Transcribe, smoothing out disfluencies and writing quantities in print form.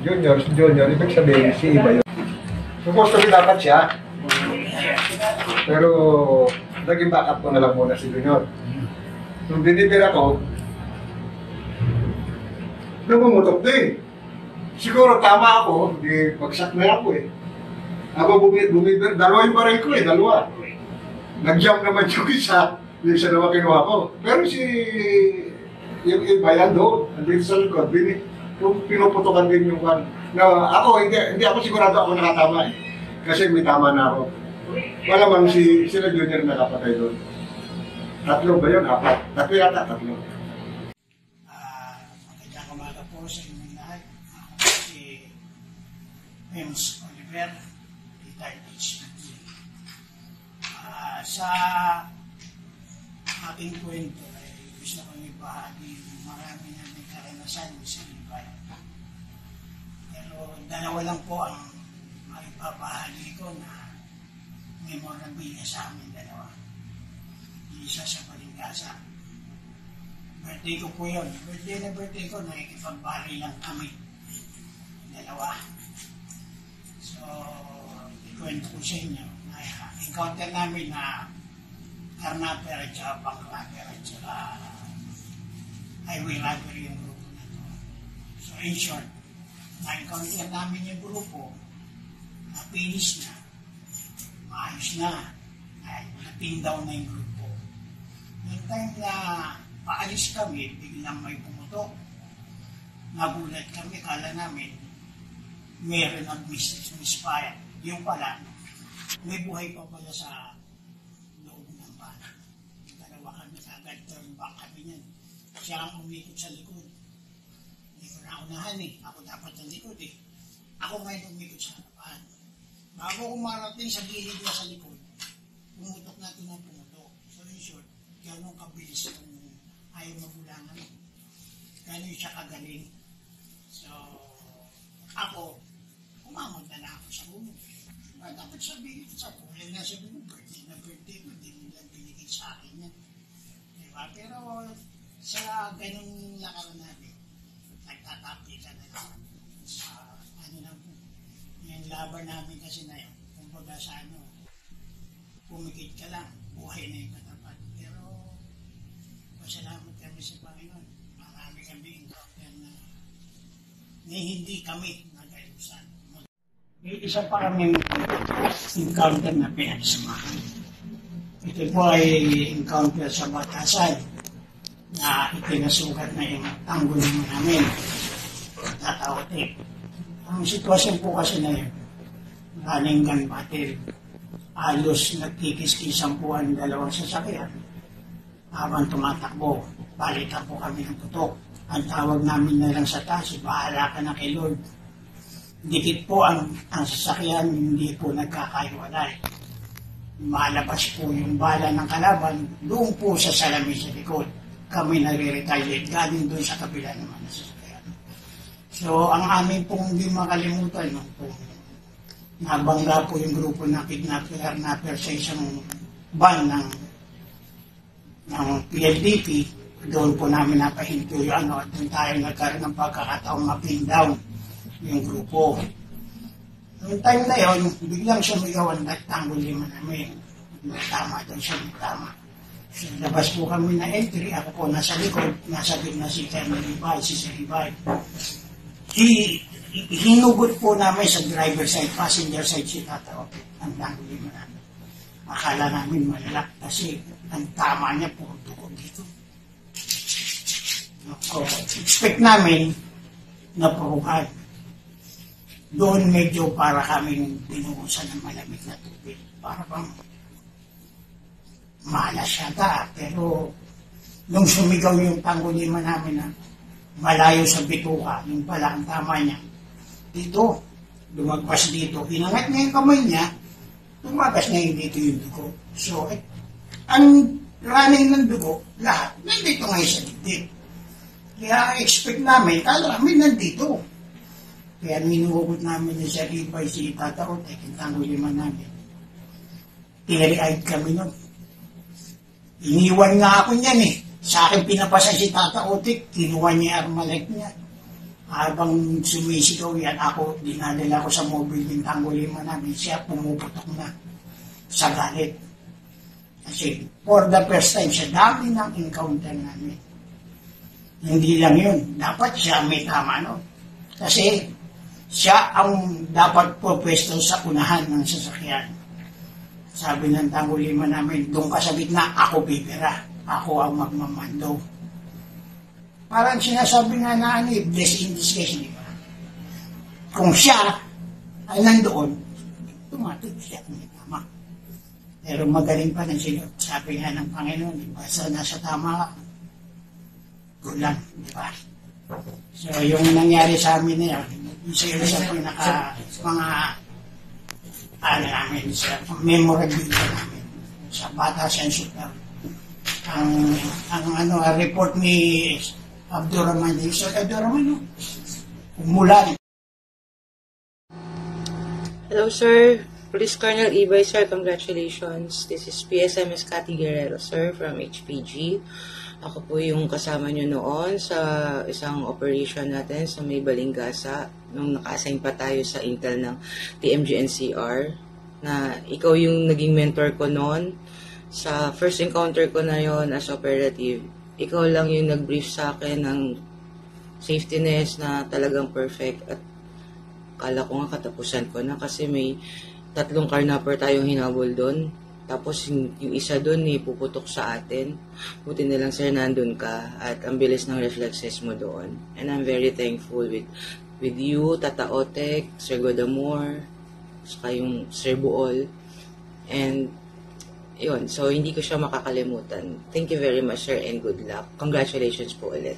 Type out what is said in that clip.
Junior, ibig sabihin, si iba yun. Supposed to be dapat siya. Pero, naging backup ko na lang muna si Junior. Nung dinibir ako, namumutok din. Siguro tama ako, di bagsak na ako eh. Ako bumibir, dalawa yung baril ko eh, dalawa. Nag-jump naman yung isa naman kinuha ko. Pero yung iba yan doon, andito sa likod, pinuputokan din yung kan. Ako, hindi ako sigurado ako nakatama eh. Kasi may tama na ako. Malamang sila Junior nakapatay doon. Tatlo ba yun? Apat. Tatlo yata, tatlo. Magandang umaga po sa inyong lahat. Ako si Ems Oliver, retired HPG. Sa aking kwento ay gusto kong ibahagi marami na may karanasan sa iba. Pero dalawa lang po ang maipapahagi ko na memorabilia sa amin dalawa. Isa sa Balingasa. Birthday ko po yun. Birthday ko, nakikipagbari lang kami. Dalawa. So, ikwento ko sa inyo. Encounter namin na carnapper at saka bankrapper at saka highway robbery yung grupo na to. So, in short, na-encounter namin yung grupo na finish na, maayos na, na-pin down na yung grupo. Yung time na paalis kami, biglang may pumutok. Nagulat kami, kala namin meron ang misfire. Yung pala, may buhay pa pala sa loob ng bana. Dalawa kami kagad, turn back kami niyan. Siya ang umikot sa likod. Hindi ko na unahan eh. Ako dapat sa likod eh. Ako ngayon umikot sa harapan. Bago umarating sa gilid niya sa likod, pumutok natin ang pumutok. So in short, gano'ng kabilis kung ayaw magulangan. Gano'n siya kagaling. So, ako, umamod na lang ako sa ulo. Dapat sabihin sa kulay na sabi mo, birthday ko, hindi mo lang binigay sa akin yan. Diba? Pero sa gano'ng lakaran natin, nagtatapi ka na lang. Sa ano lang po, yung laban namin kasi na yun, kumbaga sa ano, pumikit ka lang, buhay na yung katapat. Pero, pasalamat kami sa Panginoon. Marami kami encounter na hindi kami nag-ayusan. May isa pa kami encounter na pinagsamahan. Ito po ay encounter sa Batasan na ipinasukat na yung tanggol namin. Tataote. Ang sitwasyon po kasi na yun, running gun battle. Halos nagkikis-kisan po ang dalawang sasakyan. Habang tumatakbo, balitan po kami ng putok. Ang tawag namin na lang sa taas, bahala ka na kay Lord. Dikit po ang sasakyan, hindi po nagkakaiwalay. Malabas po yung bala ng kalaban, doon po sa salamin sa likod. Kami nare-retaliate, galing doon sa kabila naman ng sasakyan. So, ang amin pong hindi makalimutan, no, po, nabangga po yung grupo na kidnapper sa isang van ng PLDT. Doon po namin napahinto yung at doon tayo nagkaroon ng pagkakataong ma-pin down yung grupo. Noong time na yun, biglang sumigawan at tanggol lima namin. Tama doon siya, tama. So, labas po kami na entry, ako po nasa likod, nasa gitna si Colonel Ribay, si Ribay. Hinugot po namin sa driver side, passenger side si Tata. Ang tanggol lima namin. Akala namin malalak kasi ang tama niya po tukod dito. So, expect namin na puruhan. Doon medyo para kaming binuhusan ng malamig na tubig. Para bang malas yata. Pero nung sumigaw yung tanggulima namin na malayo sa bituka, yung pala ang tama niya. Dito, lumagpas dito. Hinangat niya yung kamay niya, lumagas na yung dito yung dugo. So, ang running ng dugo, lahat, nandito ngayon sa dibdib. Kaya expect namin, kala namin nandito. Kaya minuhugot namin na siya Ribay, si Tata Ote, yung tanggulima namin. Teary-eyed kami nun. Iniwan nga ako niyan eh. Sa akin pinapasa si Tata Ote, kinuha niya yung armalite niya. Habang sumisigaw yan, ako, dinadala ko sa mobile din Tangulima namin, siya pumuputok na sa galit. Kasi for the first time, sa dami ng encounter namin. Hindi lang yun, dapat siya may tama, no? Kasi siya ang dapat pwesto sa unahan ng sasakyan. Sabi ng Tangulima namin, doon ka sa gitna, ako bibira. Ako ang magmamando. Parang sinasabi nga na bless in disguise, di ba? Kung siya ay nandoon, tumatig siya ang tama. Pero magaling pa ng silot. Sabi nga ng Panginoon, di ba? So, nasa tama ka. Gulang, di ba? So, yung nangyari sa amin na yun, isa po mga namin, sa memorabilia namin, sa Batas and Super. Ang report ni Abdurrahman, Sir Abdurrahman, umulan. Hello, sir. Police Colonel Ibay, sir. Congratulations. This is PSMS Cathy Guerrero, sir, from HPG. Ako po yung kasama nyo noon sa isang operation natin sa may Balingasa nung naka-assign pa tayo sa intel ng TMG-NCR na ikaw yung naging mentor ko noon. Sa first encounter ko na yon as operative, ikaw lang yung nag-brief sa akin ng safety nest na talagang perfect at kala ko nga katapusan ko na kasi may 3 carnapper tayong hinabol doon. Tapos yung isa doon puputok sa atin. Buti na lang sir nandun ka at ang bilis ng reflexes mo doon. And I'm very thankful with you, Tata Otek, Sir Godamor, saka yung Sir Buol. And yun, so hindi ko siya makakalimutan. Thank you very much sir and good luck. Congratulations po ulit.